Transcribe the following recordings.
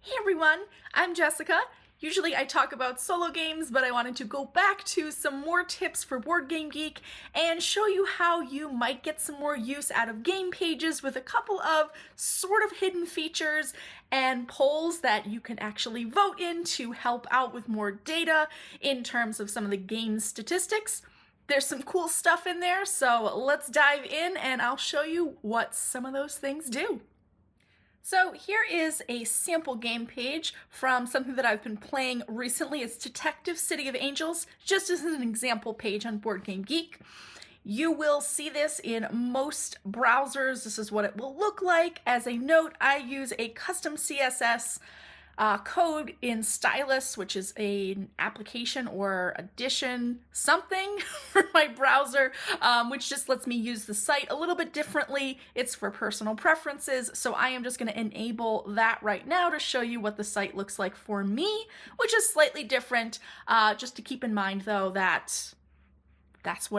Hey everyone, I'm Jessica. Usually I talk about solo games, but I wanted to go back to some more tips for BoardGameGeek and show you how you might get some more use out of game pages with a couple of sort of hidden features and polls that you can actually vote in to help out with more data in terms of some of the game statistics. There's some cool stuff in there, so let's dive in and I'll show you what some of those things do. So here is a sample game page from something that I've been playing recently. It's Detective City of Angels, just as an example page on BoardGameGeek. You will see this in most browsers. This is what it will look like. As a note, I use a custom CSS code in Stylus, which is an application or addition something for my browser, which just lets me use the site a little bit differently. It's for personal preferences, so I am just going to enable that right now to show you what the site looks like for me, which is slightly different. Just to keep in mind, though, that that's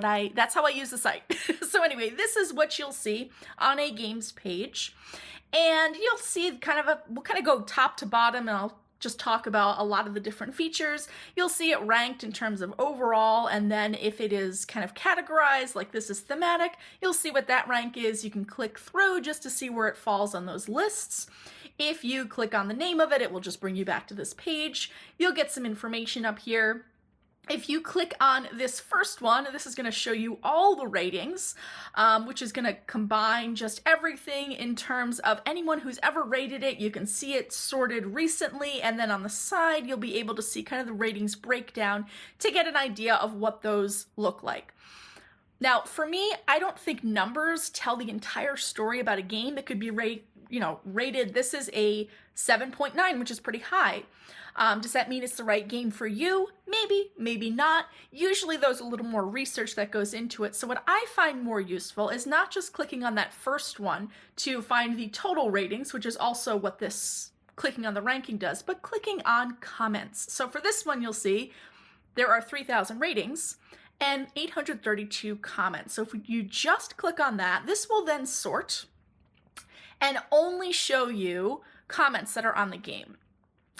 how I use the site. So anyway, this is what you'll see on a games page. And you'll see we'll kind of go top to bottom, and I'll just talk about a lot of the different features. You'll see it ranked in terms of overall, and then if it is kind of categorized, like this is thematic, you'll see what that rank is. You can click through just to see where it falls on those lists. If you click on the name of it, it will just bring you back to this page. You'll get some information up here. If you click on this first one, this is going to show you all the ratings, which is going to combine just everything in terms of anyone who's ever rated it. You can see it sorted recently, and then on the side, you'll be able to see kind of the ratings breakdown to get an idea of what those look like. Now, for me, I don't think numbers tell the entire story about a game. It could be rated, this is a 7.9, which is pretty high. Does that mean it's the right game for you? Maybe, maybe not. Usually there's a little more research that goes into it. So what I find more useful is not just clicking on that first one to find the total ratings, which is also what this clicking on the ranking does, but clicking on comments. So for this one, you'll see there are 3,000 ratings and 832 comments. So if you just click on that, this will then sort and only show you comments that are on the game.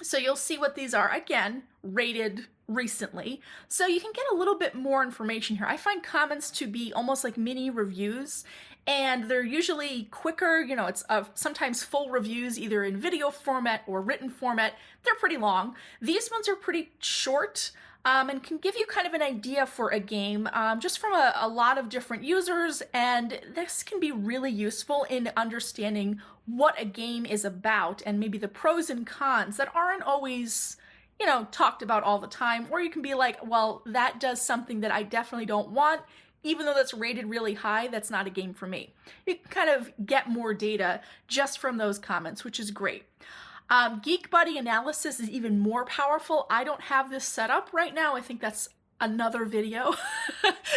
So you'll see what these are, again, rated recently. So you can get a little bit more information here. I find comments to be almost like mini reviews, and they're usually quicker. It's sometimes full reviews, either in video format or written format. They're pretty long. These ones are pretty short. And can give you kind of an idea for a game just from a lot of different users, and this can be really useful in understanding what a game is about and maybe the pros and cons that aren't always, talked about all the time, or you can be like, well, that does something that I definitely don't want. Even though that's rated really high, that's not a game for me. You can kind of get more data just from those comments, which is great. Geek Buddy analysis is even more powerful. I don't have this set up right now. I think that's another video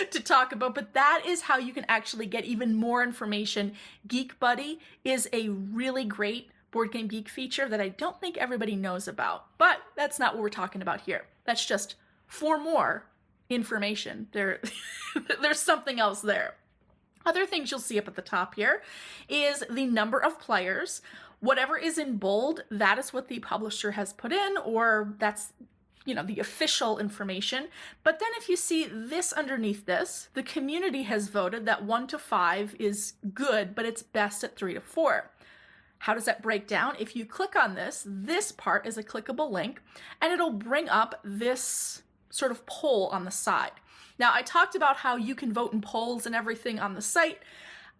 to talk about, but that is how you can actually get even more information. Geek Buddy is a really great BoardGameGeek feature that I don't think everybody knows about, but that's not what we're talking about here. That's just for more information. There's something else there. Other things you'll see up at the top here is the number of players. Whatever is in bold, that is what the publisher has put in, or that's, the official information. But then if you see this underneath this, the community has voted that 1 to 5 is good, but it's best at 3 to 4. How does that break down? If you click on this part is a clickable link, and it'll bring up this sort of poll on the side. Now, I talked about how you can vote in polls and everything on the site.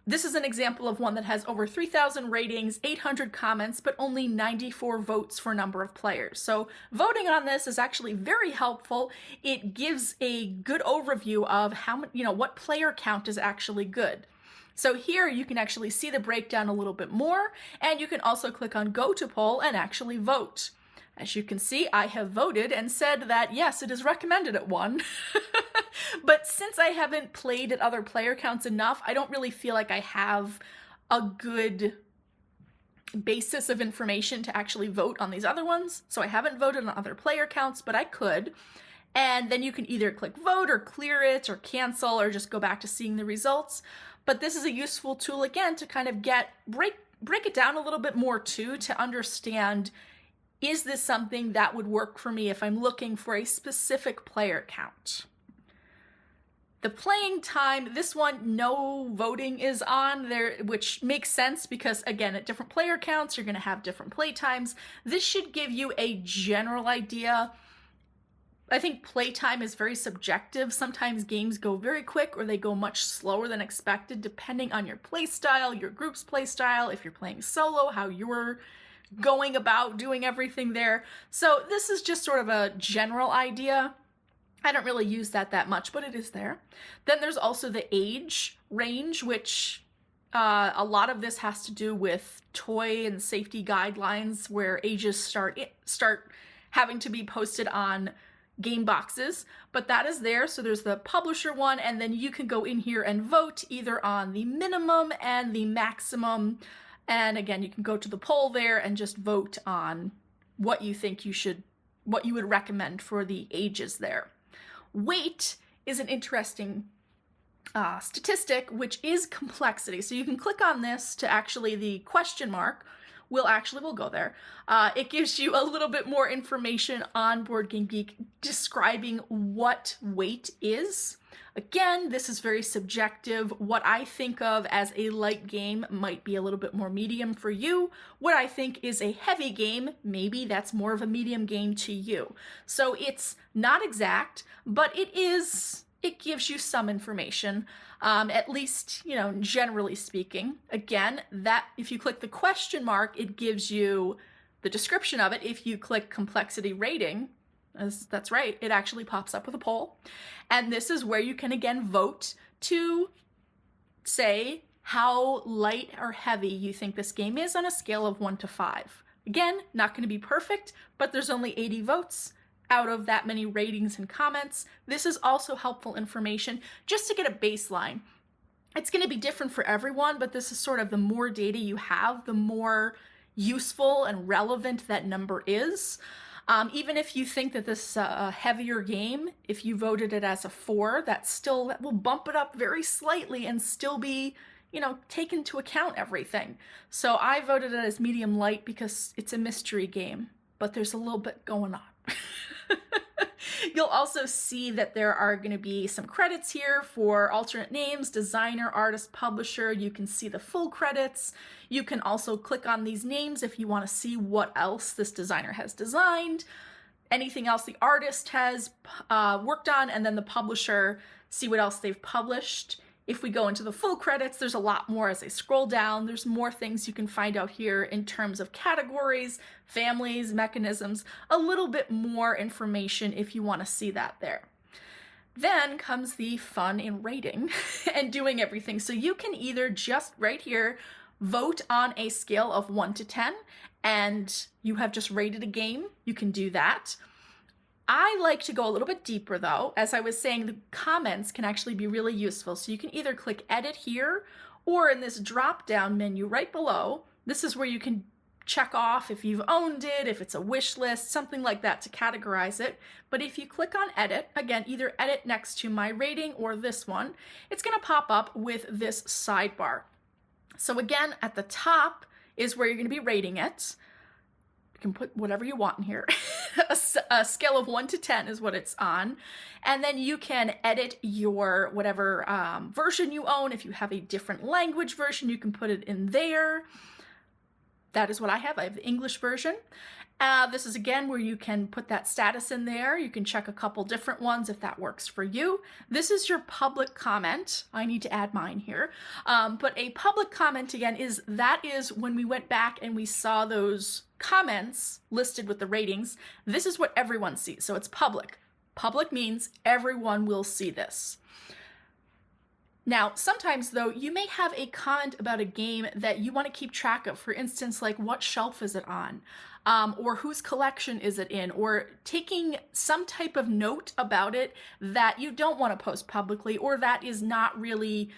This is an example of one that has over 3,000 ratings, 800 comments, but only 94 votes for number of players. So voting on this is actually very helpful. It gives a good overview of what player count is actually good. So here you can actually see the breakdown a little bit more, and you can also click on Go to Poll and actually vote. As you can see, I have voted and said that, yes, it is recommended at 1. But since I haven't played at other player counts enough, I don't really feel like I have a good basis of information to actually vote on these other ones. So I haven't voted on other player counts, but I could. And then you can either click vote or clear it or cancel or just go back to seeing the results. But this is a useful tool, again, to kind of break it down a little bit more too, to understand is this something that would work for me if I'm looking for a specific player count? The playing time, this one, no voting is on there, which makes sense because, again, at different player counts, you're going to have different play times. This should give you a general idea. I think playtime is very subjective. Sometimes games go very quick or they go much slower than expected, depending on your play style, your group's play style, if you're playing solo, how you're going about doing everything there. So this is just sort of a general idea. I don't really use that much, but it is there. Then there's also the age range, which a lot of this has to do with toy and safety guidelines where ages start having to be posted on game boxes, but that is there. So there's the publisher one, and then you can go in here and vote either on the minimum and the maximum. And again, you can go to the poll there and just vote on what you think what you would recommend for the ages there. Weight is an interesting statistic, which is complexity. So you can click on this to actually, the question mark will go there. It gives you a little bit more information on BoardGameGeek describing what weight is. Again, this is very subjective. What I think of as a light game might be a little bit more medium for you. What I think is a heavy game, maybe that's more of a medium game to you. So it's not exact, but it gives you some information, at least, generally speaking. Again, that if you click the question mark, it gives you the description of it. If you click complexity rating, that's right, it actually pops up with a poll. And this is where you can again vote to say how light or heavy you think this game is on a scale of 1 to 5. Again, not going to be perfect, but there's only 80 votes out of that many ratings and comments. This is also helpful information just to get a baseline. It's going to be different for everyone, but this is sort of the more data you have, the more useful and relevant that number is. Even if you think that this is a heavier game, if you voted it as a 4, that will bump it up very slightly and still be, take into account everything. So I voted it as medium light because it's a mystery game, but there's a little bit going on. You'll also see that there are going to be some credits here for alternate names, designer, artist, publisher. You can see the full credits. You can also click on these names if you want to see what else this designer has designed, anything else the artist has worked on, and then the publisher, see what else they've published. If we go into the full credits, there's a lot more as I scroll down. There's more things you can find out here in terms of categories, families, mechanisms, a little bit more information if you want to see that there. Then comes the fun in rating and doing everything. So you can either just right here vote on a scale of 1 to 10 and you have just rated a game. You can do that. I like to go a little bit deeper though. As I was saying, the comments can actually be really useful. So you can either click edit here or in this drop down menu right below. This is where you can check off if you've owned it, if it's a wish list, something like that to categorize it. But if you click on edit, again, either edit next to my rating or this one, it's going to pop up with this sidebar. So again, at the top is where you're going to be rating it. You can put whatever you want in here. A scale of 1 to 10 is what it's on. And then you can edit your whatever version you own. If you have a different language version, you can put it in there. That is what I have. I have the English version. This is again where you can put that status in there. You can check a couple different ones if that works for you. This is your public comment. I need to add mine here. But a public comment again is when we went back and we saw those comments listed with the ratings. This is what everyone sees. So it's public. Public means everyone will see this. Now, sometimes though, you may have a comment about a game that you want to keep track of. For instance, like what shelf is it on? Or whose collection is it in? Or taking some type of note about it that you don't want to post publicly, or that is not really,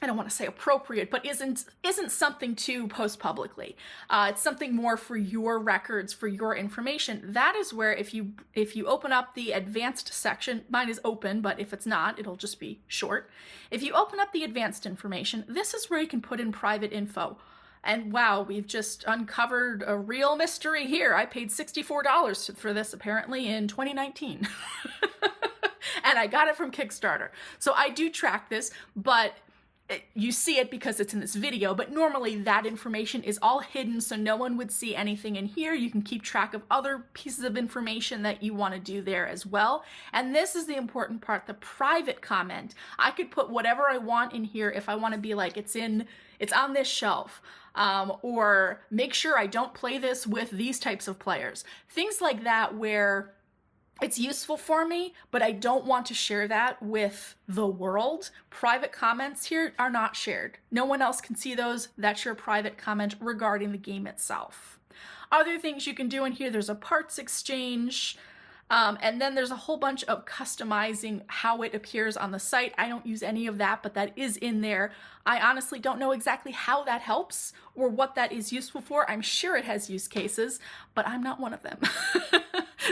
I don't want to say appropriate, but isn't something to post publicly. It's something more for your records, for your information. That is where if you open up the advanced section, mine is open, but if it's not, it'll just be short. If you open up the advanced information, this is where you can put in private info. And wow, we've just uncovered a real mystery here. I paid $64 for this apparently in 2019. And I got it from Kickstarter. So I do track this, but you see it because it's in this video, but normally that information is all hidden so no one would see anything in here. You can keep track of other pieces of information that you want to do there as well. And this is the important part, the private comment. I could put whatever I want in here if I want to be like, it's on this shelf. Or make sure I don't play this with these types of players. Things like that where it's useful for me, but I don't want to share that with the world. Private comments here are not shared. No one else can see those. That's your private comment regarding the game itself. Other things you can do in here, there's a parts exchange, and then there's a whole bunch of customizing how it appears on the site. I don't use any of that, but that is in there. I honestly don't know exactly how that helps or what that is useful for. I'm sure it has use cases, but I'm not one of them.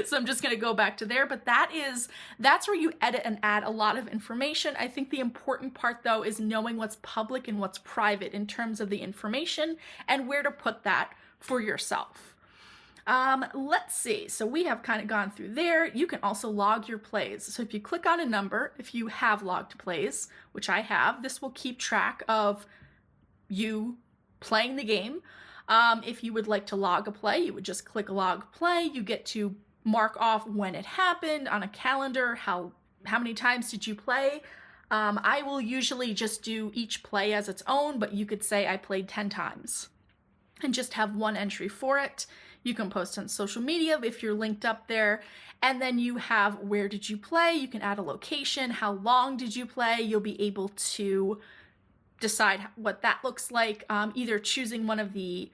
So I'm just going to go back to there, but that's where you edit and add a lot of information. I think the important part though is knowing what's public and what's private in terms of the information and where to put that for yourself. Let's see. So we have kind of gone through there. You can also log your plays. So if you click on a number, if you have logged plays, which I have, this will keep track of you playing the game. If you would like to log a play, you would just click log play. You get to mark off when it happened on a calendar, how many times did you play. I will usually just do each play as its own, but you could say I played 10 times and just have one entry for it. You can post on social media if you're linked up there. And then you have where did you play? You can add a location. How long did you play? You'll be able to decide what that looks like, either choosing one of the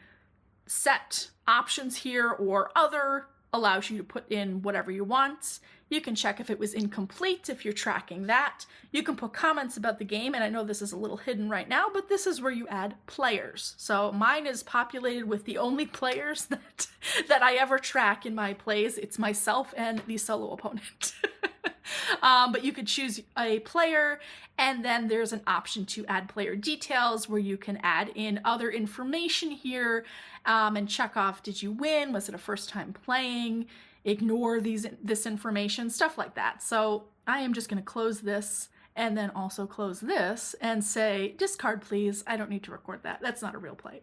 set options here or other allows you to put in whatever you want. You can check if it was incomplete if you're tracking that. You can put comments about the game, and I know this is a little hidden right now, but this is where you add players. So mine is populated with the only players that I ever track in my plays. It's myself and the solo opponent. But you could choose a player, and then there's an option to add player details where you can add in other information here and check off, did you win? Was it a first time playing? Ignore this information, stuff like that. So I am just going to close this and then also close this and say, discard please. I don't need to record that. That's not a real play.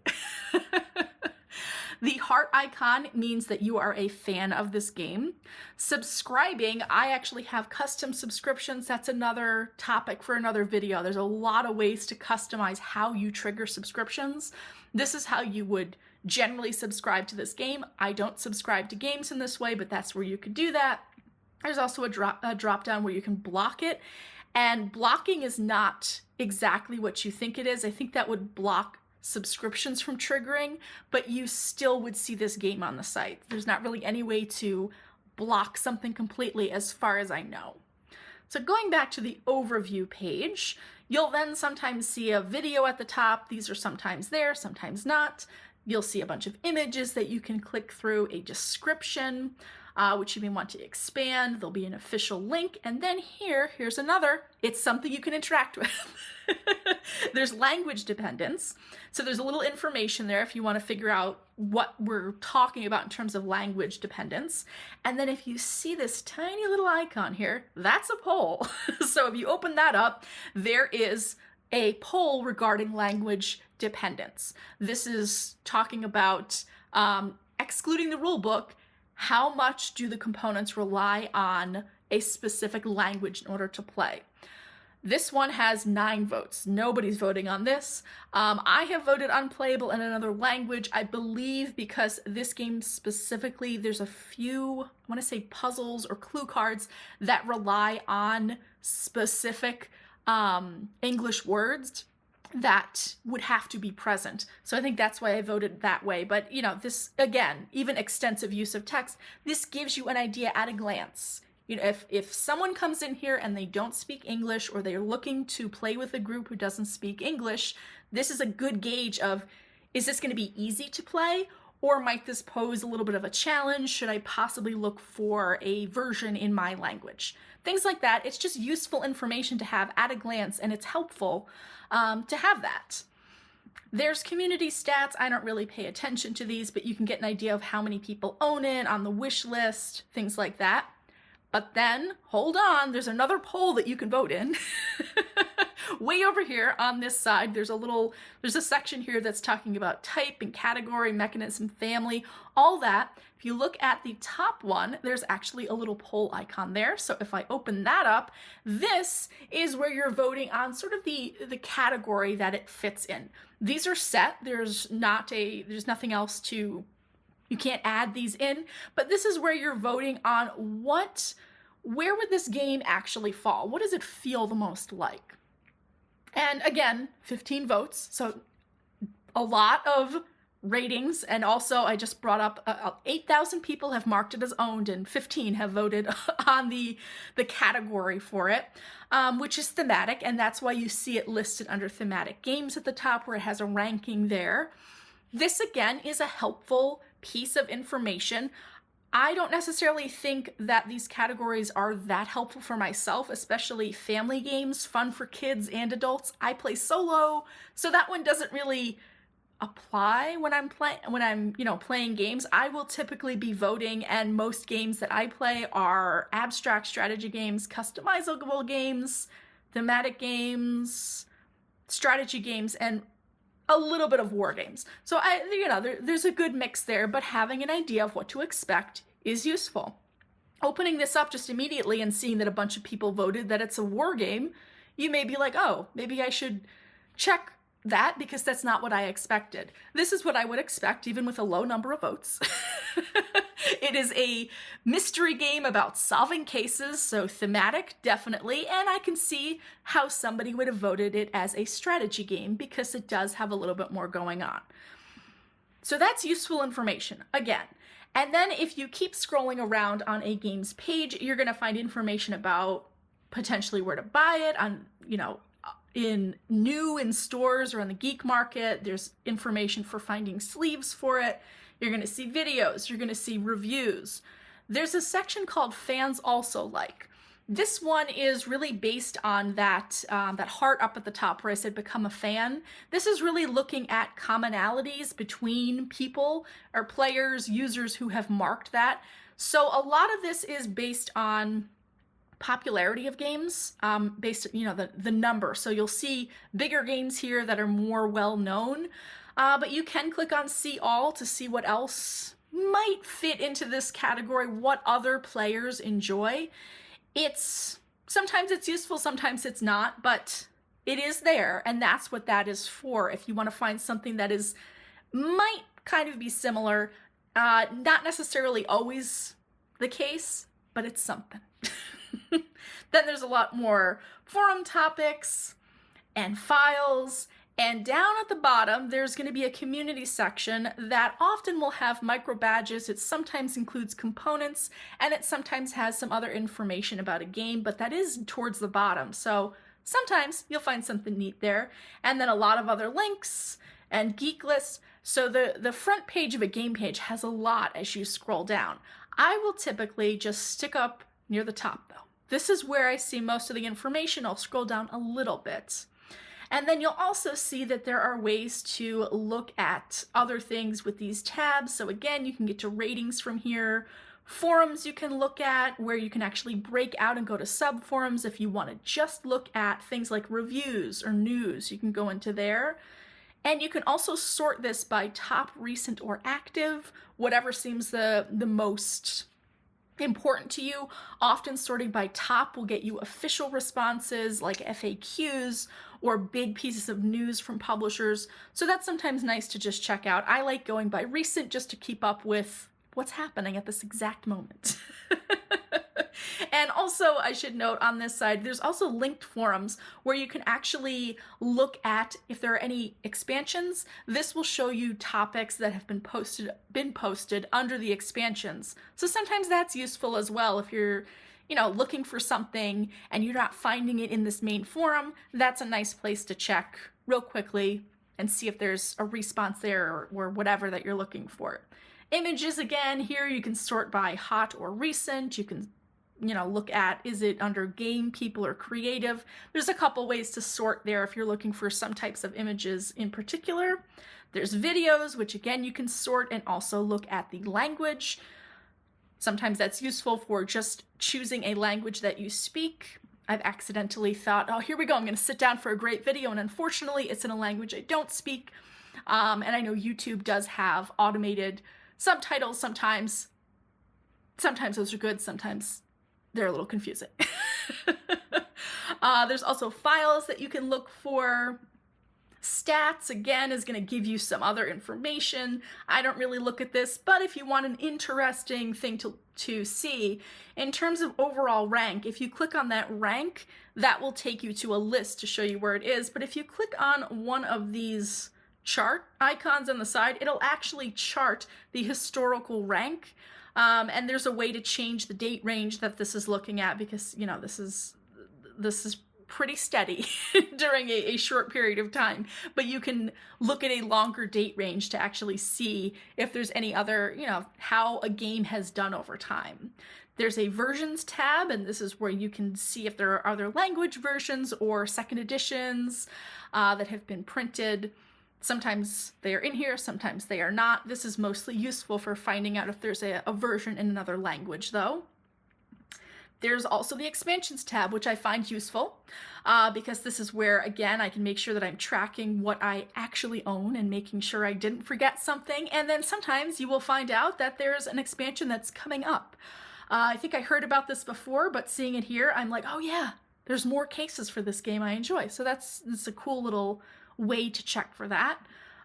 The heart icon means that you are a fan of this game. Subscribing, I actually have custom subscriptions. That's another topic for another video. There's a lot of ways to customize how you trigger subscriptions. This is how you would generally subscribe to this game. I don't subscribe to games in this way, but that's where you could do that. There's also a drop down where you can block it. And blocking is not exactly what you think it is. I think that would block subscriptions from triggering, but you still would see this game on the site. There's not really any way to block something completely as far as I know. So going back to the overview page, you'll then sometimes see a video at the top. These are sometimes there, sometimes not. You'll see a bunch of images that you can click through, a description, which you may want to expand. There'll be an official link. And then here's another. It's something you can interact with. There's language dependence. So there's a little information there if you want to figure out what we're talking about in terms of language dependence. And then if you see this tiny little icon here, that's a poll. So if you open that up, there is a poll regarding language dependence. This is talking about excluding the rule book. How much do the components rely on a specific language in order to play? This one has 9 votes. Nobody's voting on this. I have voted unplayable in another language, I believe, because this game specifically, there's a few, I want to say puzzles or clue cards that rely on specific English words that would have to be present. So I think that's why I voted that way. But, you know, this, again, even extensive use of text, this gives you an idea at a glance. You know, if someone comes in here and they don't speak English or they're looking to play with a group who doesn't speak English, this is a good gauge of, is this going to be easy to play? Or might this pose a little bit of a challenge? Should I possibly look for a version in my language? Things like that. It's just useful information to have at a glance, and it's helpful to have that. There's community stats. I don't really pay attention to these, but you can get an idea of how many people own it, on the wish list, things like that. But then, hold on, there's another poll that you can vote in. Way over here on this side, there's a section here that's talking about type and category, mechanism, family, all that. If you look at the top one, there's actually a little poll icon there. So if I open that up, this is where you're voting on sort of the category that it fits in. These are set. There's nothing else you can't add these in, but this is where you're voting on where would this game actually fall? What does it feel the most like? And again, 15 votes, so a lot of ratings, and also I just brought up 8,000 people have marked it as owned and 15 have voted on the category for it, which is thematic, and that's why you see it listed under thematic games at the top where it has a ranking there. This again is a helpful piece of information. I don't necessarily think that these categories are that helpful for myself, especially family games, fun for kids and adults. I play solo, so that one doesn't really apply when I'm playing games. I will typically be voting, and most games that I play are abstract strategy games, customizable games, thematic games, strategy games, and a little bit of war games. So there's a good mix there, but having an idea of what to expect is useful. Opening this up just immediately and seeing that a bunch of people voted that it's a war game, you may be like, oh, maybe I should check that because that's not what I expected. This is what I would expect even with a low number of votes. It is a mystery game about solving cases, so thematic, definitely, and I can see how somebody would have voted it as a strategy game because it does have a little bit more going on. So that's useful information, again. And then if you keep scrolling around on a game's page, you're going to find information about potentially where to buy it, on, in stores or on the geek market. There's information for finding sleeves for it. You're going to see videos. You're going to see reviews. There's a section called Fans Also Like. This one is really based on that heart up at the top where I said become a fan. This is really looking at commonalities between people or players, users who have marked that. So a lot of this is based on popularity of games, based the number. So you'll see bigger games here that are more well known. But you can click on See All to see what else might fit into this category, what other players enjoy. Sometimes it's useful, sometimes it's not, but it is there, and that's what that is for. If you want to find something that might kind of be similar, not necessarily always the case, but it's something. Then there's a lot more forum topics and files. And down at the bottom, there's going to be a community section that often will have micro badges. It sometimes includes components, and it sometimes has some other information about a game, but that is towards the bottom. So sometimes you'll find something neat there. And then a lot of other links and geek lists. So the front page of a game page has a lot as you scroll down. I will typically just stick up near the top, though. This is where I see most of the information. I'll scroll down a little bit. And then you'll also see that there are ways to look at other things with these tabs. So again, you can get to ratings from here. Forums you can look at, where you can actually break out and go to sub-forums if you want to just look at things like reviews or news. You can go into there. And you can also sort this by top, recent, or active, whatever seems the most important to you. Often sorting by top will get you official responses like FAQs or big pieces of news from publishers. So that's sometimes nice to just check out. I like going by recent just to keep up with what's happening at this exact moment. And also, I should note on this side, there's also linked forums where you can actually look at if there are any expansions. This will show you topics that have been posted under the expansions. So sometimes that's useful as well if you're looking for something and you're not finding it in this main forum. That's a nice place to check real quickly and see if there's a response there or whatever that you're looking for. Images, again, here you can sort by hot or recent. You can look at, is it under game, people, or creative? There's a couple ways to sort there if you're looking for some types of images in particular. There's videos, which again you can sort and also look at the language. Sometimes that's useful for just choosing a language that you speak. I've accidentally thought, oh, here we go, I'm going to sit down for a great video, and unfortunately it's in a language I don't speak. And I know YouTube does have automated subtitles sometimes. Sometimes those are good, sometimes they're a little confusing. There's also files that you can look for. Stats, again, is going to give you some other information. I don't really look at this, but if you want an interesting thing to see, in terms of overall rank, if you click on that rank, that will take you to a list to show you where it is. But if you click on one of these chart icons on the side, it'll actually chart the historical rank. And there's a way to change the date range that this is looking at, because, this is pretty steady during a short period of time, but you can look at a longer date range to actually see if there's any other, how a game has done over time. There's a versions tab, and this is where you can see if there are other language versions or second editions that have been printed. Sometimes they are in here, sometimes they are not. This is mostly useful for finding out if there's a version in another language, though. There's also the expansions tab, which I find useful because this is where, again, I can make sure that I'm tracking what I actually own and making sure I didn't forget something. And then sometimes you will find out that there's an expansion that's coming up. I think I heard about this before, but seeing it here, I'm like, oh yeah, there's more cases for this game I enjoy. So that's a cool little way to check for that.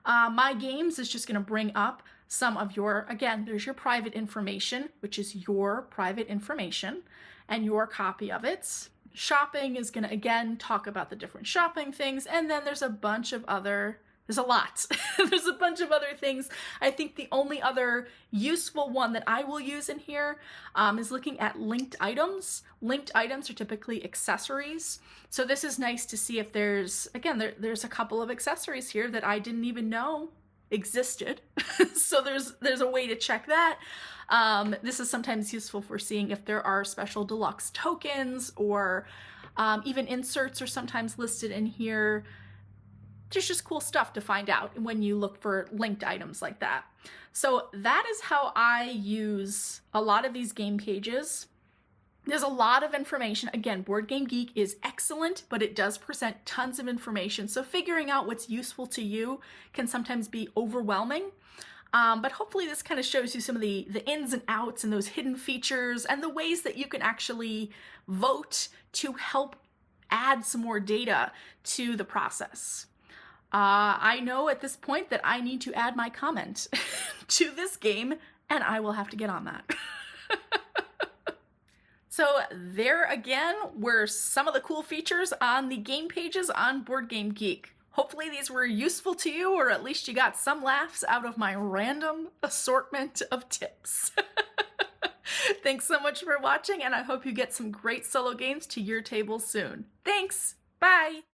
My Games is just going to bring up some of your, again, there's your private information, which is your private information, and your copy of it. Shopping is going to, again, talk about the different shopping things, and then there's a bunch of other, there's a lot. There's a bunch of other things. I think the only other useful one that I will use in here is looking at linked items. Linked items are typically accessories. So this is nice to see if there's, again, there's a couple of accessories here that I didn't even know existed. So there's a way to check that. This is sometimes useful for seeing if there are special deluxe tokens, or even inserts are sometimes listed in here. There's just cool stuff to find out when you look for linked items like that. So that is how I use a lot of these game pages. There's a lot of information. Again, BoardGameGeek is excellent, but it does present tons of information. So figuring out what's useful to you can sometimes be overwhelming. But hopefully this kind of shows you some of the ins and outs and those hidden features and the ways that you can actually vote to help add some more data to the process. I know at this point that I need to add my comment to this game, and I will have to get on that. So there again were some of the cool features on the game pages on BoardGameGeek. Hopefully these were useful to you, or at least you got some laughs out of my random assortment of tips. Thanks so much for watching, and I hope you get some great solo games to your table soon. Thanks! Bye!